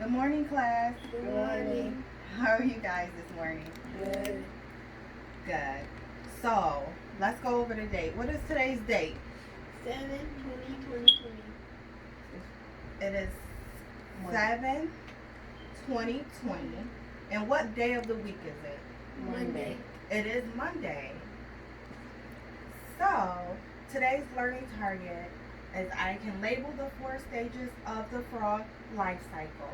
Good morning, class. Good morning. How are you guys this morning? Good. Good. So, let's go over the date. What is today's date? 7/20/2020. It is 7 2020. And what day of the week is it? Monday. It is Monday. So, today's learning target is I can label the 4 stages of the frog life cycle.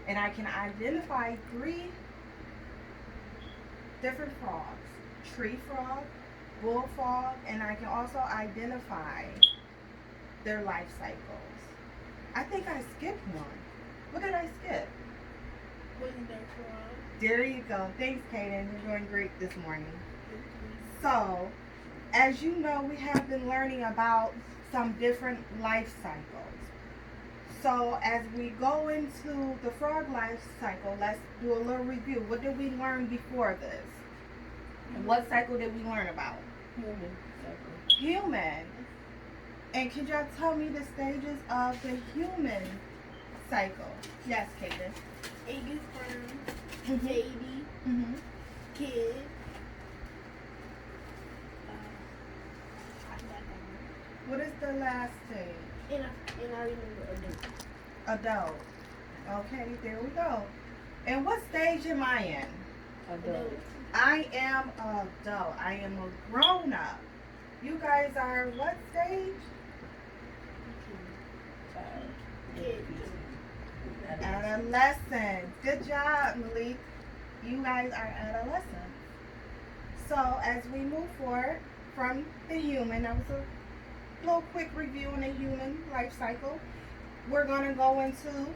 And I can identify 3 different frogs. Tree frog, bullfrog, and I can also identify their life cycles. I think I skipped one. What did I skip? Wasn't that frog? There you go. Thanks, Kaden. You're doing great this morning. So, as you know, we have been learning about some different life cycles. So, as we go into the frog life cycle, let's do a little review. What did we learn before this? What cycle did we learn about? Human. And could y'all tell me the stages of the human cycle? Yes, Kaden. Egg, sperm, baby, Mm-hmm. kid. What is the last stage? And I remember adult. Adult. Okay, there we go. And what stage am I in? Adult. I am an adult. I am a grown up. You guys are what stage? Kid. Adolescent. Good job, Malik. You guys are adolescents. So as we move forward from the human, that was a little quick review on the human life cycle. We're going to go into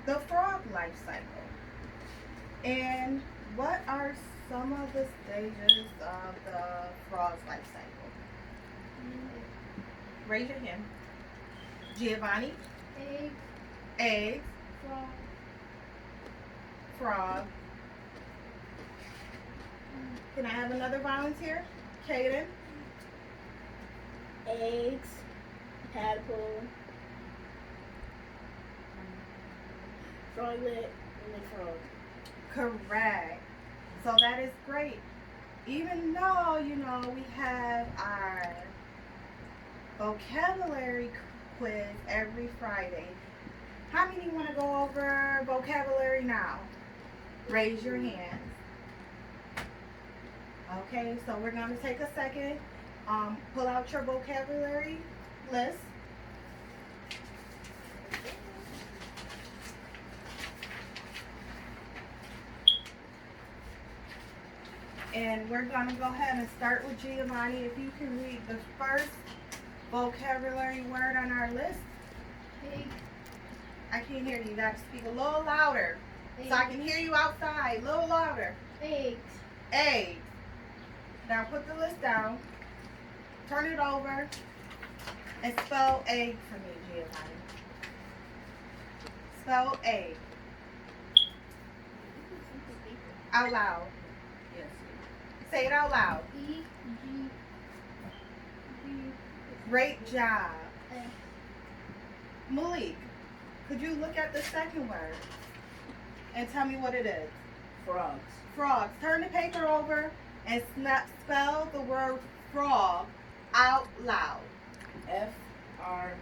the frog life cycle. And what are some of the stages of the frog's life cycle? Raise your hand. Giovanni, Egg, eggs, frog, frog. Can I have another volunteer? Kaden, eggs, tadpole, froglet, and then frog. correct. So that is great. Even though, we have our vocabulary quiz every Friday. How many want to go over vocabulary now? Raise your hands. Okay, so we're going to take a second. Pull out your vocabulary list. And we're going to go ahead and start with Giovanni. If you can read the first vocabulary word on our list. Egg, I can't hear you. You got to speak a little louder so I can hear you outside. A little louder. eggs, Eggs. Now put the list down. Turn it over and spell egg for me, Giovanni. Spell egg. Out loud. Say it out loud. E, G, G, Great job. S. Malik, could you look at the second word and tell me what it is? Frogs. Frogs. Turn the paper over and spell the word frog out loud. Frogs.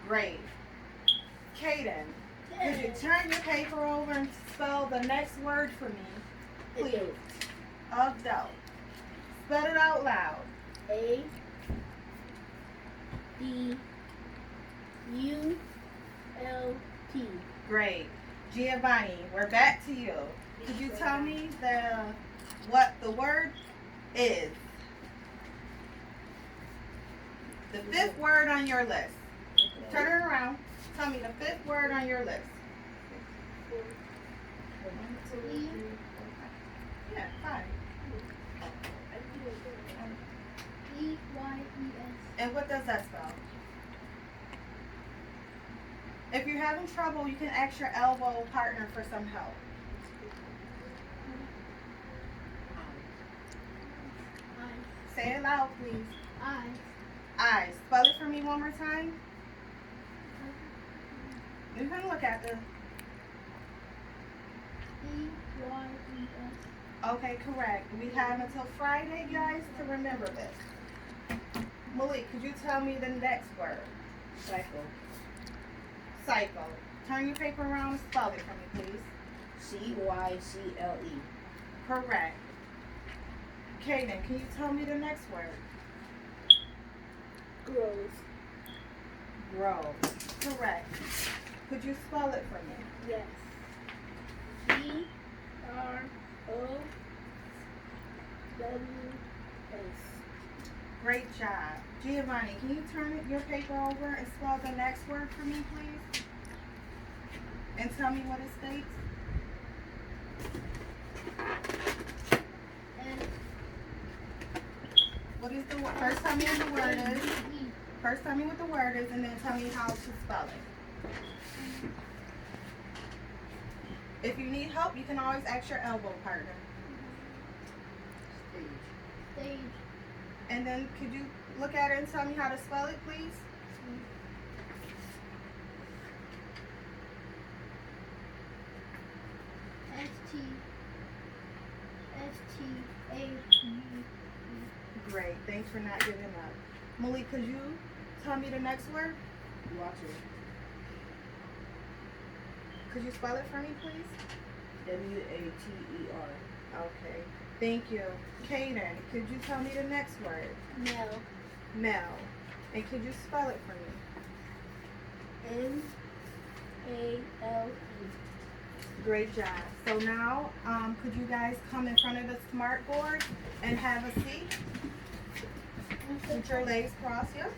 Great. Kaden, could you turn your paper over and spell the next word for me, please? Adult. Spell it out loud. A, D, U, L, T. Great. Giovanni, we're back to you. Could you tell me what the word is? The 5th word on your list. Turn it around. Tell me the 5th word on your list. E, Yeah, 5. E, Y, E, S. And what does that spell? If you're having trouble, you can ask your elbow partner for some help. I, Say it loud, please. I, Eyes. Spell it for me one more time. You can look at the. E-Y-E-S. Okay, correct. We have until Friday, guys, to remember this. Malik, could you tell me the next word? Cycle. Cycle. Turn your paper around and spell it for me, please. C-Y-C-L-E. Correct. Kaden, can you tell me the next word? Grows. Grow. Correct. Could you spell it for me? Yes. G-R-O-W-S. Great job. Giovanni, can you turn your paper over and spell the next word for me, please? And tell me what it states. N. What is the word? First tell me what the word is. E. First tell me what the word is and then tell me how to spell it. If you need help, you can always ask your elbow partner. Stage. And then could you look at it and tell me how to spell it, please? S-T. S-T-A-G-E. Great. Thanks for not giving up. Malik, could you tell me the next word? Water. Could you spell it for me, please? W-A-T-E-R. Okay. Thank you. Kaden, could you tell me the next word? Mel. Mel. And could you spell it for me? M-A-L-E. Great job. So now, could you guys come in front of the smart board and have a seat? With your legs crossed, yeah?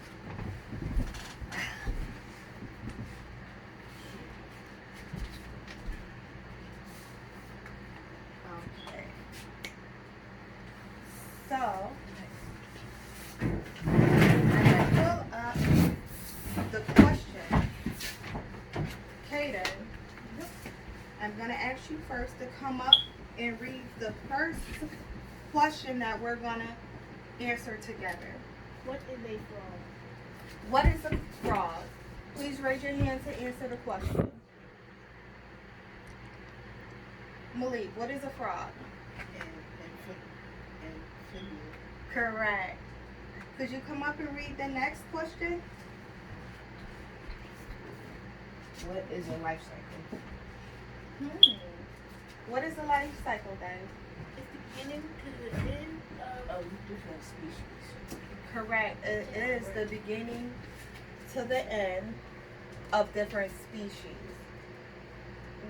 Okay. So, I'm gonna pull up the question. Kaden, I'm gonna ask you first to come up and read the first question that we're gonna answer together. What is a frog? What is a frog? Please raise your hand to answer the question. Malik, what is a frog? Correct. Could you come up and read the next question? What is a life cycle? What is a life cycle then? It's the beginning to the end Of different species. Correct. It is the beginning to the end of different species.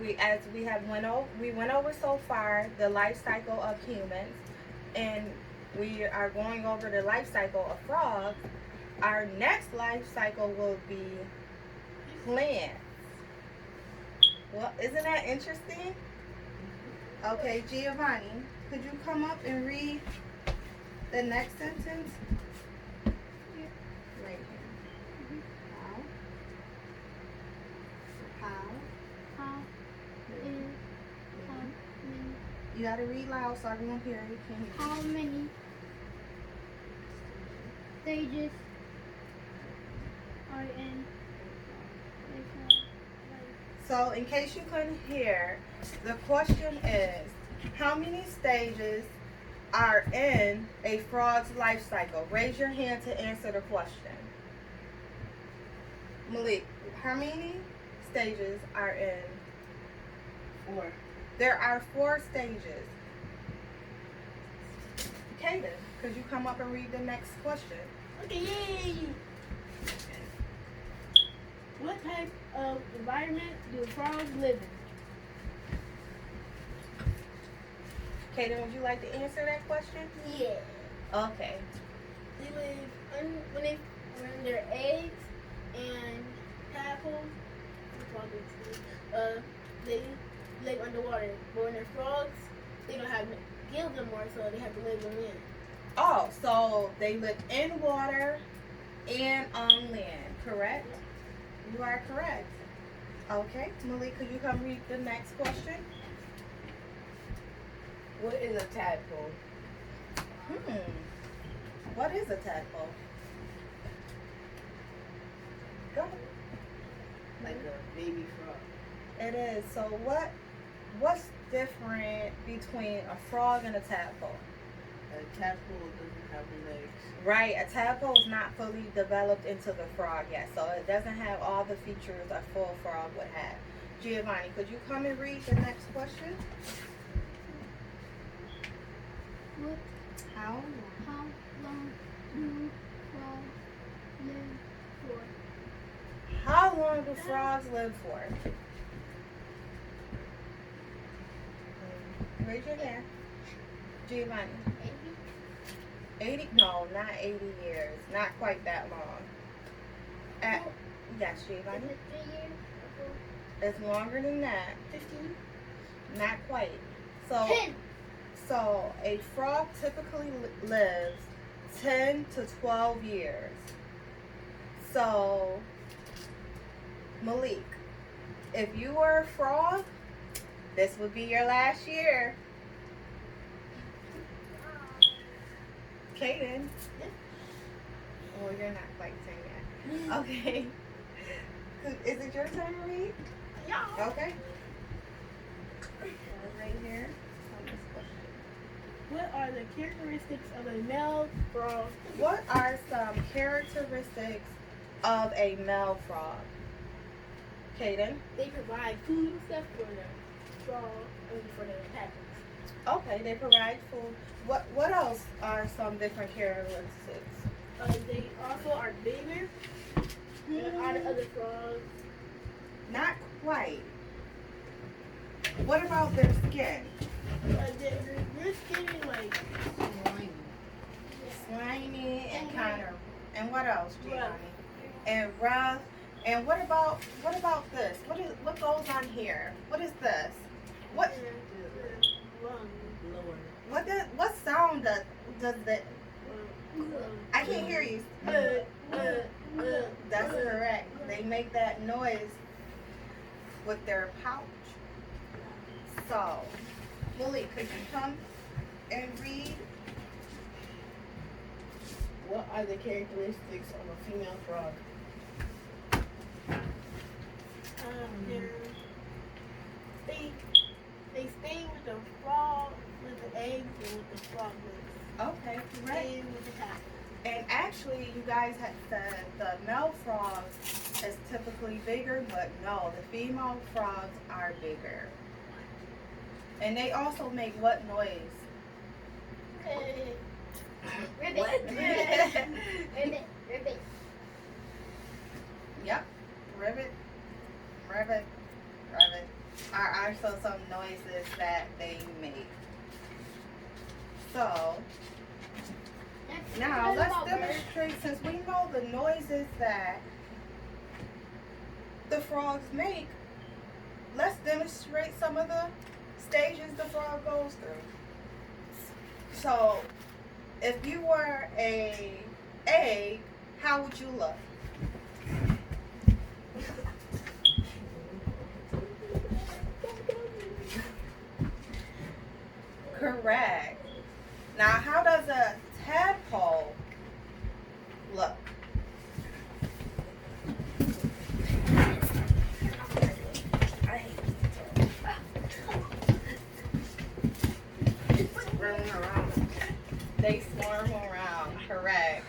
We went over so far the life cycle of humans, and we are going over the life cycle of frogs. Our next life cycle will be plants. Well, isn't that interesting? Okay, Giovanni, could you come up and read the next sentence? Right here. How? How many You gotta read loud so everyone hear you. Can hear you. how many stages are in a frog life? So, in case you couldn't hear, the question is, how many stages are in a frog's life cycle? Raise your hand to answer the question. Malik, how many stages are in? 4. There are 4 stages. Kaden, could you come up and read the next question? Okay, yay! What type of environment do frogs live in? Kaden, would you like to answer that question? Yeah. Okay. They live when they're eggs and tadpoles. They live underwater. But when they're frogs, they don't have gills anymore, so they have to live in land. Oh, so they live in water and on land, correct? You are correct. Okay, Malik, could you come read the next question? What is a tadpole? What is a tadpole? Go ahead. Like a baby frog. It is. So what's different between a frog and a tadpole? A tadpole doesn't have legs. Right, a tadpole is not fully developed into the frog yet, so it doesn't have all the features a full frog would have. Giovanni, could you come and read the next question? What? How long? How long do frogs live for? How long do frogs live for? Raise your hand. Giovanni. 80? No, not 80 years. Not quite that long. Yes, Is Giovanni. it 3 years? It's longer than that. 15. Not quite. So, 10. so a frog typically lives 10 to 12 years. So, Malik, if you were a frog, this would be your last year. Kaden. Oh, you're not quite 10 yet. Okay. Is it your turn to read? Yeah. Okay. Right here. On this question. What are the characteristics of a male frog? What are some characteristics of a male frog? Kaden? They provide food and stuff for the frog, for the tadpoles. Okay, they provide food. What else are some different characteristics? They also are bigger than all the other frogs. Not quite. What about their skin? Their skin is like Slimy and kind of. And what else, Giovanni? rough. And rough. And what about this? What goes on here? What is this? What what sound does that? I can't hear you. That's correct. They make that noise with their pouch. So, Malik, could you come and read? What are the characteristics of a female frog? They stay with the frog, with the eggs, and with the frog legs. Okay, correct. And with the top. And actually, you guys had said the male frog is typically bigger, but no, the female frogs are bigger. And they also make what noise? Ribbit. What? Ribbit. Ribbit. Yep. Ribbit, ribbit, ribbit are also some noises that they make. So, now let's demonstrate, since we know the noises that the frogs make, let's demonstrate some of the stages the frog goes through. So, if you were a egg, how would you look? Correct. Now, how does a tadpole look? They swarm around, correct.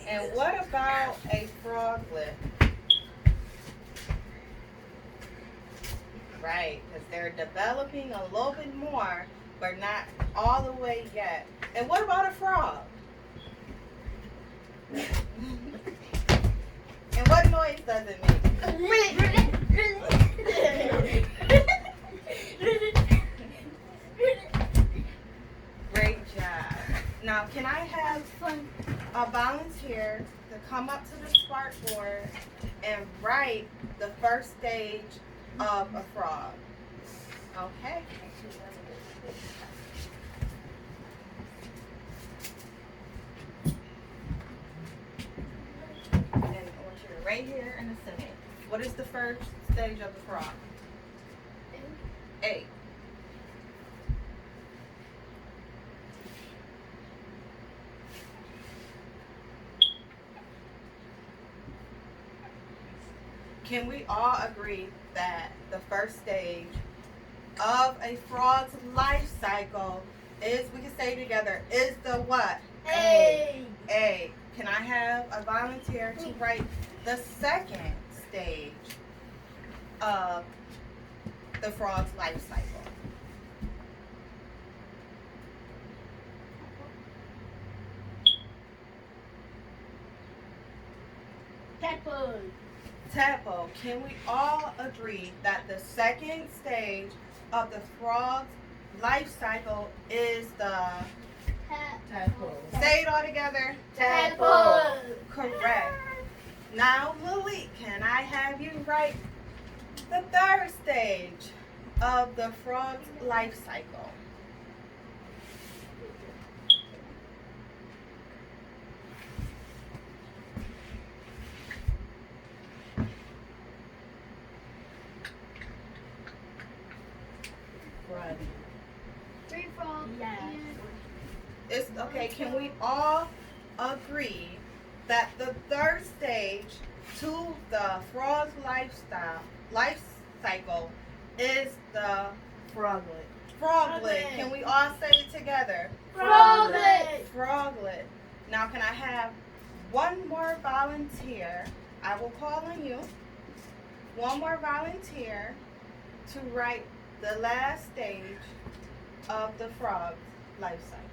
And what about a froglet? Right, because they're developing a little bit more, but not all the way yet. And what about a frog? And what noise does it make? Great job. Now, can I have a volunteer to come up to the spark board and write the first stage of a frog? Okay. And I want you to right here in the center. What is the first stage of the frog? A. Can we all agree that the first stage of a frog's life cycle is, we can say together, is the what? Egg. A. Can I have a volunteer to write the second stage of the frog's life cycle? Tadpole. Tadpole, can we all agree that the second stage of the frog's life cycle is the, Tadpole. say it all together, Tadpole. correct. Now, Malik, can I have you write the third stage of the frog's life cycle? Friday. Three frogs. Yeah. And It's okay. Can we all agree that the third stage to the frog's life cycle is the Froglet. froglet? Can we all say it together? Froglet. Froglet. Now, can I have one more volunteer? I will call on you. One more volunteer to write the last stage of the frog's life cycle.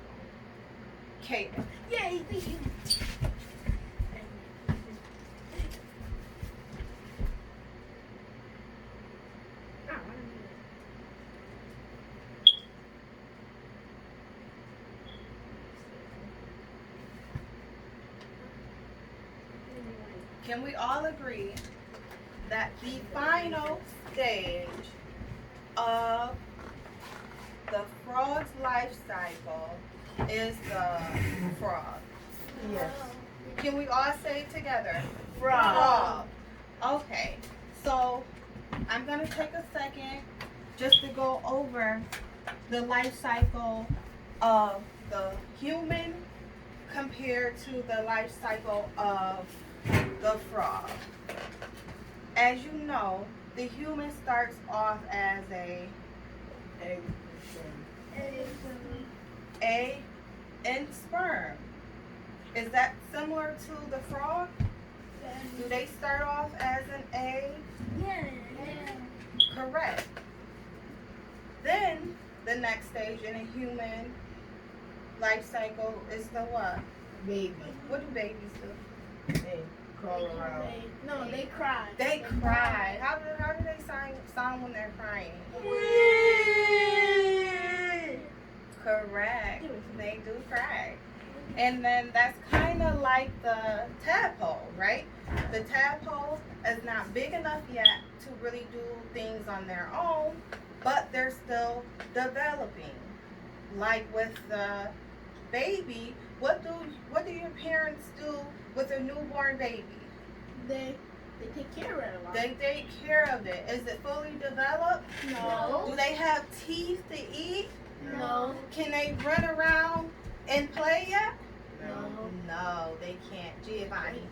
Kaden. Yay, thank you. Can we all agree that the final stage of the frog's life cycle is the frog? Yes. Can we all say it together? Frog. Okay, so I'm gonna take a second just to go over the life cycle of the human compared to the life cycle of the frog. As you know, the human starts off as a Egg. egg and sperm. Is that similar to the frog? Do they start off as an egg? Yeah. Correct. Then the next stage in a human life cycle is the what? Baby. What do babies do? They crawl around. No, they cry. They cry. How do they sound when they're crying? Correct. They do cry. And then that's kind of like the tadpole, right? The tadpole is not big enough yet to really do things on their own, but they're still developing. Like with the baby, what do your parents do with a newborn baby? They take care of it a lot. They take care of it. Is it fully developed? No. Do they have teeth to eat? No. Can they run around and play yet? No. No, they can't. Giovanni.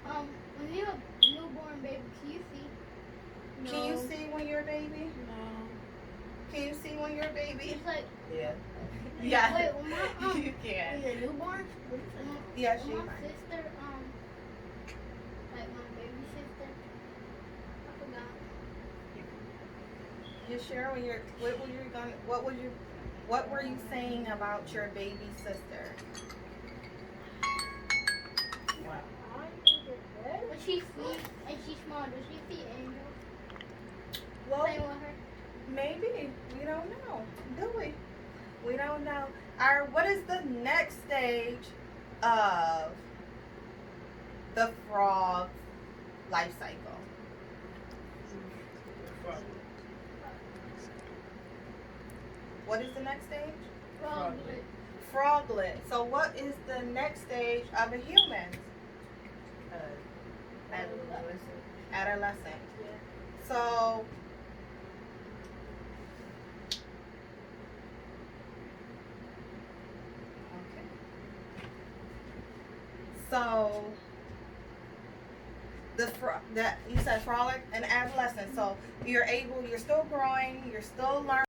When you have a newborn baby, can you see? Can you see when you're a baby? No. Can you see when you're a baby? It's like, Yeah. Yeah. wait, when my, You can. Is it newborn? Yes, when my Giovanni. sister, like my baby sister, I forgot. You sure when you're what were you saying about your baby sister? When she sleeps and she's small, does she see angels Well, playing with her? maybe. We don't know. Do we? We don't know. What is the next stage of the frog life cycle? What is the next stage? Froglet. Froglet. So what is the next stage of a human? Adolescent. So okay. So that you said frolic and adolescence. So you're still growing, you're still learning.